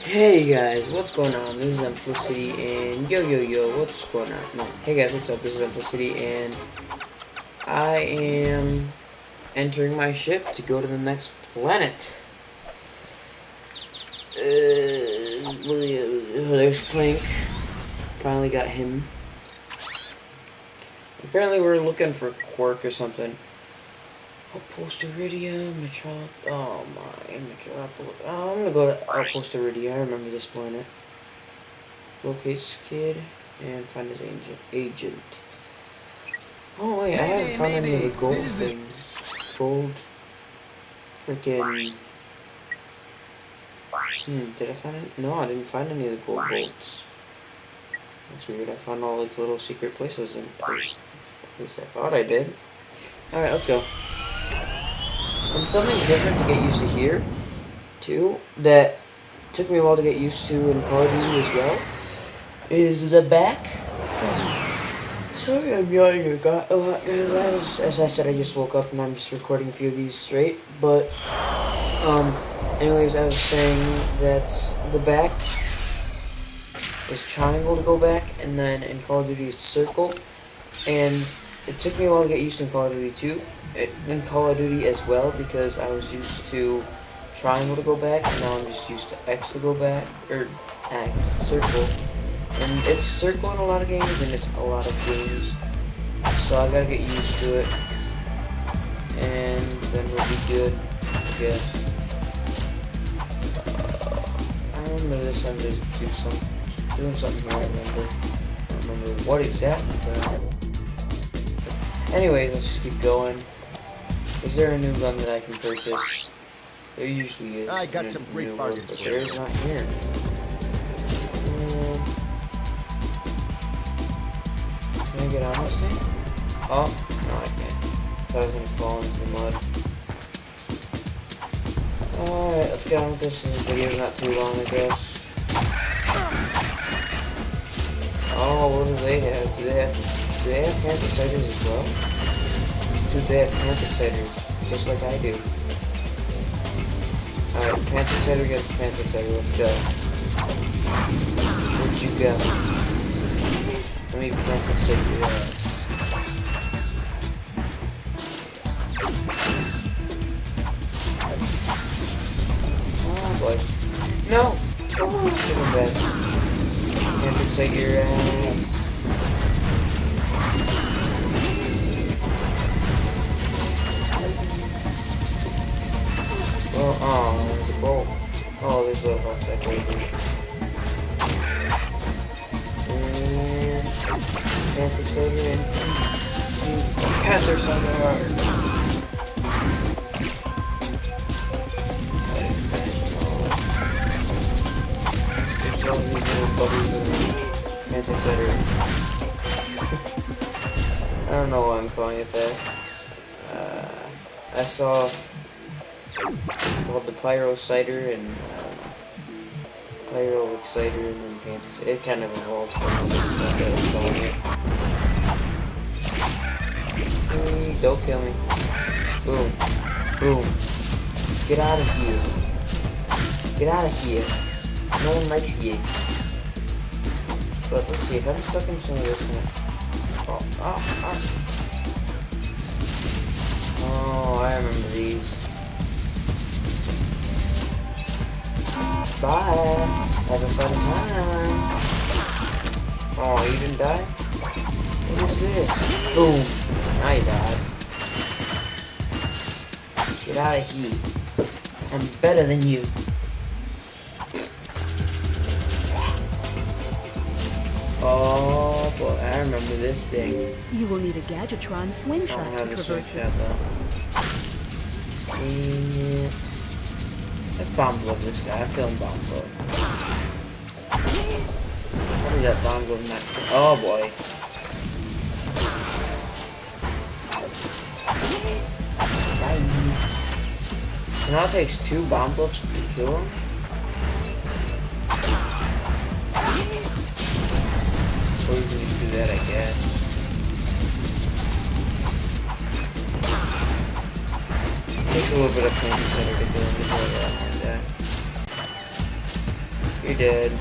Hey guys, what's going on? This is Simplicity and yo, what's going on? No, hey guys, what's up? This is Simplicity and I am entering my ship to go to the next planet. There's Clank. Finally got him. Apparently we're looking for Quark or something. Outpost Iridia, Metropolis. Oh, I'm gonna go to Outpost Iridia. I remember this planet. Locate Skid and find his agent. Oh wait, I haven't found any of the gold things. Gold. Freaking. Did I find it? No, I didn't find any of the gold bolts. That's weird. I found all like little secret places, and at least I thought I did. All right, let's go. And something different to get used to here, too, that took me a while to get used to in Call of Duty as well, is the back. Sorry I'm yawning a lot, guys. As I said, I just woke up and I'm just recording a few of these straight. But, anyways, I was saying that the back is triangle to go back, and then in Call of Duty it's circle. And it took me a while to get used to in Call of Duty too. In Call of Duty as well, because I was used to triangle to go back, and now I'm just used to X to go back, or X, circle. And it's circle in a lot of games, and it's a lot of games. So I gotta get used to it, and then we'll be good. Yeah. I remember this, I'm just doing something here, I don't remember what exactly, but anyways, let's just keep going. Is there a new gun that I can purchase? There usually is. I got some great bargains, but there is not here. Can I get on this thing? Oh, no I can't. Thought I was gonna fall into the mud. Alright, let's get on with this. This video's not too long, I guess. Oh, what do they have? Do they have pants exciters as well? Dude, they have pants exciters, just like I do. Alright, pants exciter against pants exciter, let's go. Where'd you go? Let me pants excite your ass. Oh boy. No! Oh, give him that. Pants excite your ass. Oh, the bolt. Oh, there's a health back right here. And Pants Exciter and Panther Cider. I didn't finish them all. There's all these little bubbles in Pants Exciter. I don't know why I'm calling it that. I saw it's called the Pyro Cider and Pyro Exciter and then Pants. It kind of evolved from the stuff that I was calling it. Hey, don't kill me. Boom. Boom. Get out of here. Get out of here. No one likes you. But let's see, if I'm stuck in some of this kind Oh, I remember these. Bye. Have a fun time. Oh, you didn't die? What is this? Boom. Now you died. Get out of here. I'm better than you. Oh, boy, I remember this thing. You will need a Gadgetron swing I track don't to have a swing traverse it. shot though. Dang it. Let's bomb glove this guy. I'm feeling bomb glove. How did that bomb glove not... Oh boy. Bye. It now takes 2 bomb gloves to kill him. Or you can just do that, I guess. Takes a little bit of planning center to kill him before that. You're dead.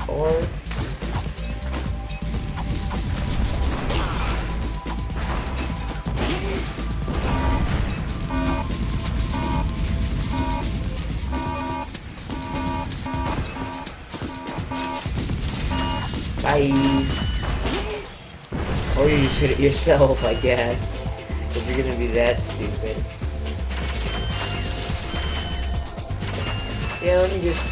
Or bye. Or you just hit it yourself, I guess. If you're gonna be that stupid. Yeah, let me just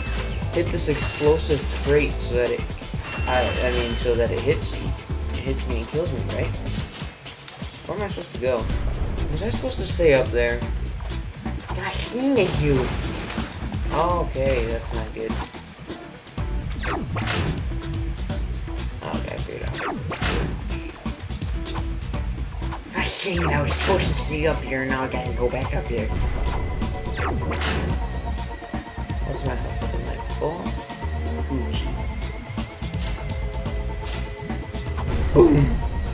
hit this explosive crate so that so that it hits me. It hits me and kills me, right? Where am I supposed to go? Was I supposed to stay up there? Gosh dang it, you! Oh, okay, that's not good. Okay, I figured out. Gosh dang it, I was supposed to stay up here, and now I gotta go back up here. What's my health looking like? Full? Gucci. Boom!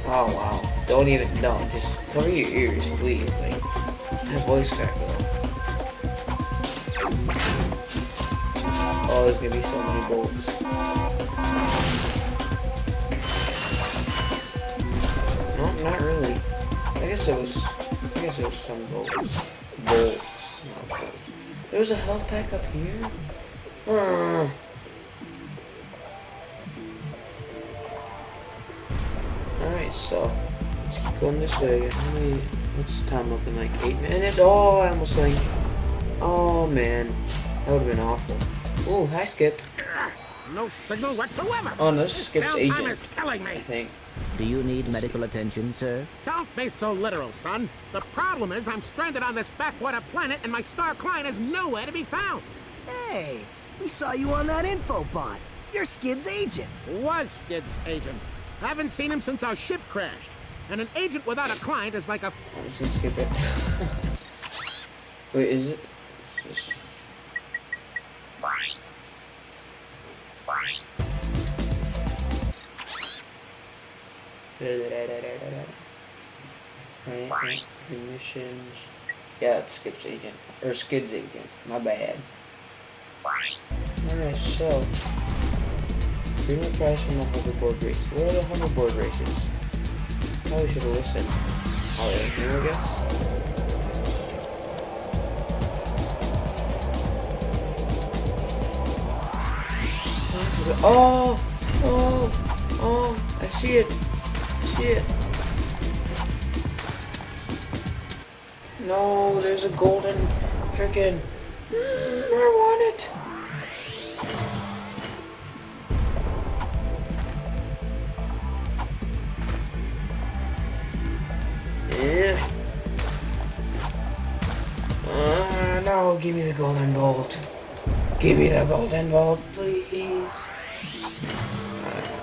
Oh wow. Don't even, no, just cover your ears, please. Like, my voice crack though. Oh, there's gonna be so many bolts. No, not really. I guess it was some bolts. Bolts, not bolts. There's a health pack up here? Alright, so let's keep going this way. What's the time looking like? 8 minutes? Oh, I almost sank. Oh man, that would have been awful. Oh, hi Skip. No signal whatsoever. Oh no, this is Skip's Down time agent, is killing me. I think. Do you need medical attention, sir? Don't be so literal, son. The problem is I'm stranded on this backwater planet and my star client is nowhere to be found. Hey, we saw you on that info bot. You're Skid's agent. Was Skid's agent. Haven't seen him since our ship crashed. And an agent without a client is like a... I'm just gonna skip it. Wait, is it? Just... Right, missions. Yeah, it's Skip's agent. Or Skid's agent. My bad. Alright, so. Bring the prize from the hoverboard race. Where are the hoverboard races? Probably should have listened. Oh, yeah, here, I guess. Oh! Oh! Oh! I see it! I see it! No, there's a golden frickin'. I want it! give me the golden bolt. Give me the golden bolt, please.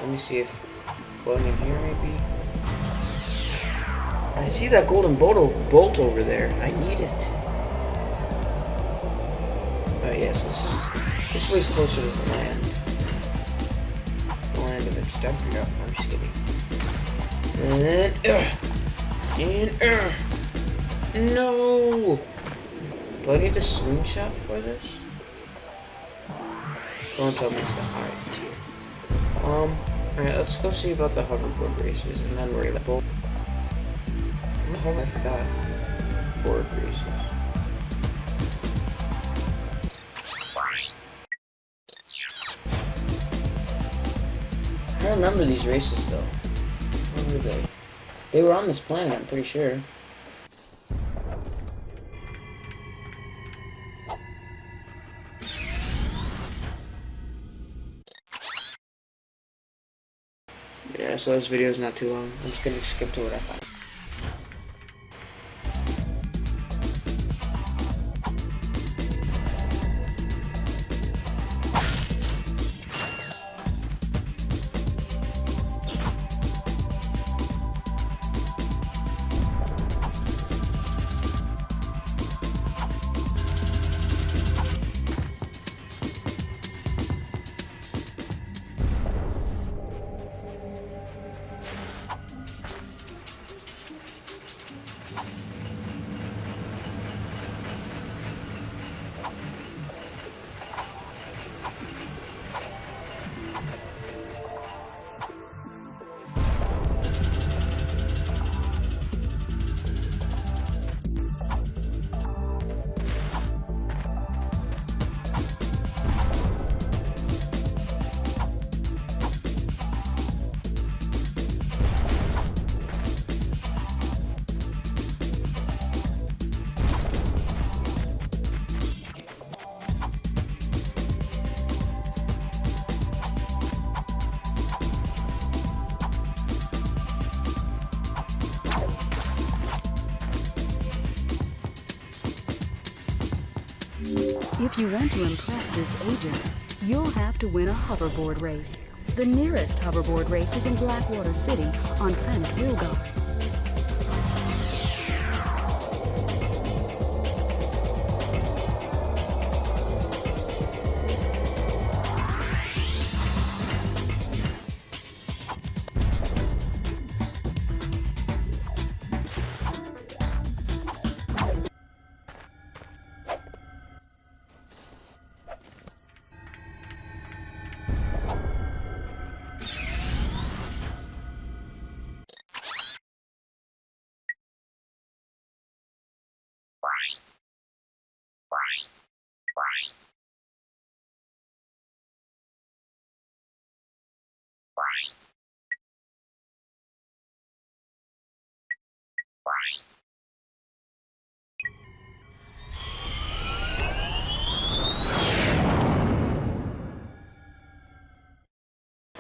Let me see if going in here maybe. I see that golden bolt over there. I need it. Oh yes, this way's closer to the land. The land of Extempria. I'm just kidding. No! Do I need a slingshot for this? Don't tell me it's not. Alright, dear. Alright, let's go see about the hoverboard races and then worry about both. Oh, I forgot. Board races. I remember these races though. Where were they? They were on this planet, I'm pretty sure. Yeah, so this video is not too long. I'm just gonna skip to what I find. If you want to impress this agent, you'll have to win a hoverboard race. The nearest hoverboard race is in Blackwater City on planet Wilgar.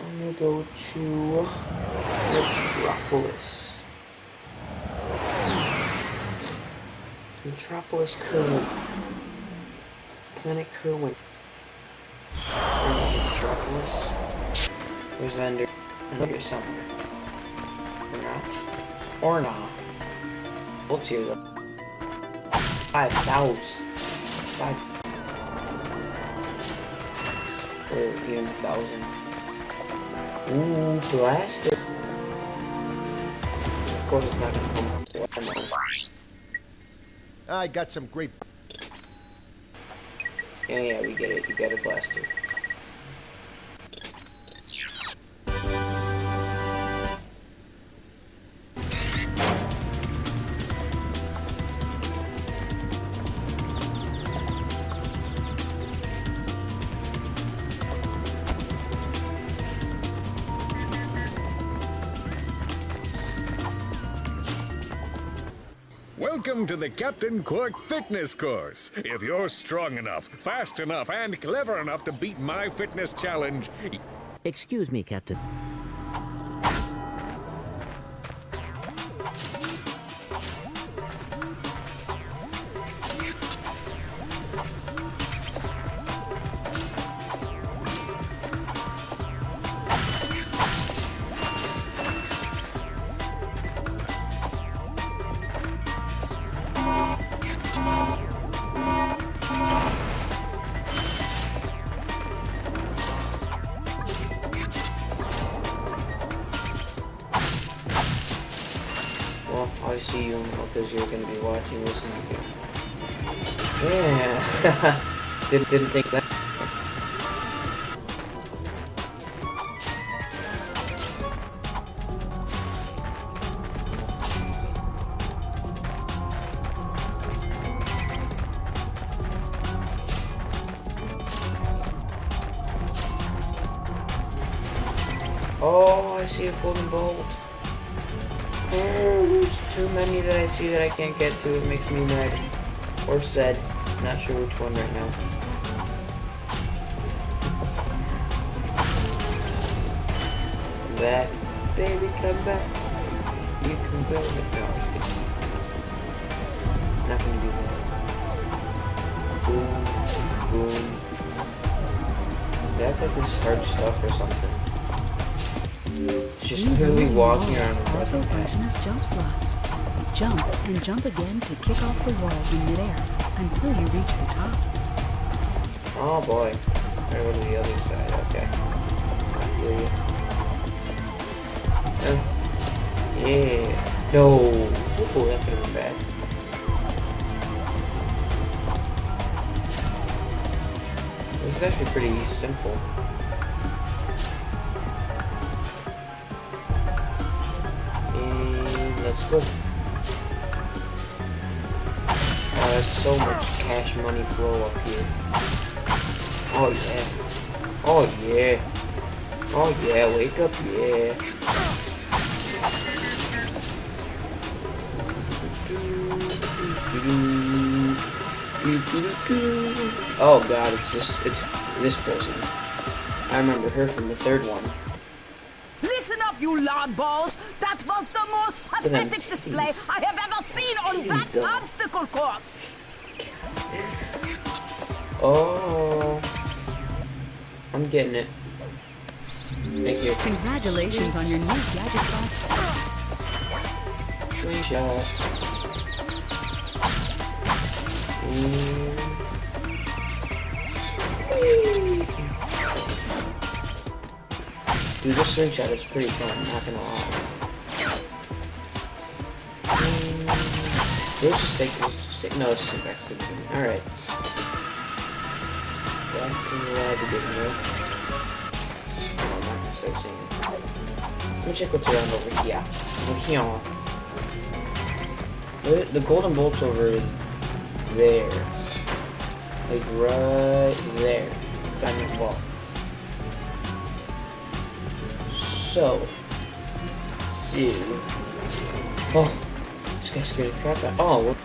I'm gonna go to Metropolis. Metropolis Kerwin. Planet Kerwin. Metropolis. Where's Vendor? I know you're somewhere. Or not. Or not. What's here though? 5,000. 5. Or even 1,000. Ooh, blasted. Of course it's not gonna come. I got some great... Yeah, we get it. You got it blasted. Welcome to the Captain Quark Fitness Course. If you're strong enough, fast enough, and clever enough to beat my fitness challenge... Excuse me, Captain. Oh, I see you because you're going to be watching this and you can... Yeah. didn't think that. Oh, I see a golden bolt. Oh, there's too many that I see that I can't get to. It makes me mad. Or sad. Not sure which one right now. Come back. Baby, come back. You can build it. No, I was kidding. Not gonna do that. Boom. Boom. That's like this hard stuff or something. Just These literally aluminum walking walls around and also pressing function as jump slots. Jump and jump again to kick off the walls in midair until you reach the top. Oh boy. Gotta go to the other side, okay. I feel you. Yeah. No. Oh, that could have been bad. This is actually pretty simple. And let's go. Oh, there's so much cash money flow up here. Oh yeah. Oh yeah. Oh yeah, wake up, yeah. Oh god, it's this person. I remember her from the third one. Listen up, you loud balls! That was the most at them pathetic display titties. I have ever seen on Titties, that though. obstacle course! Oh, I'm getting it. Thank you. Congratulations on your new gadget platform. Slingshot. Dude, this slingshot is pretty fun, I'm not gonna lie. Let's just take this. No, let's just take back to the beginning. Alright. Back to the beginning here. Oh, I'm not gonna start singing. Let me check what's around over here. Over here. The golden bolt's over there. Like right there. Diamond ball. So. Oh. This guy scared the crap out. Oh, we're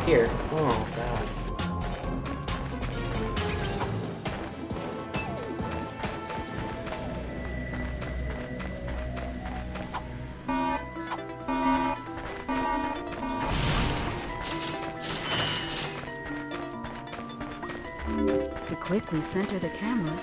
here. Oh, God. To quickly center the camera,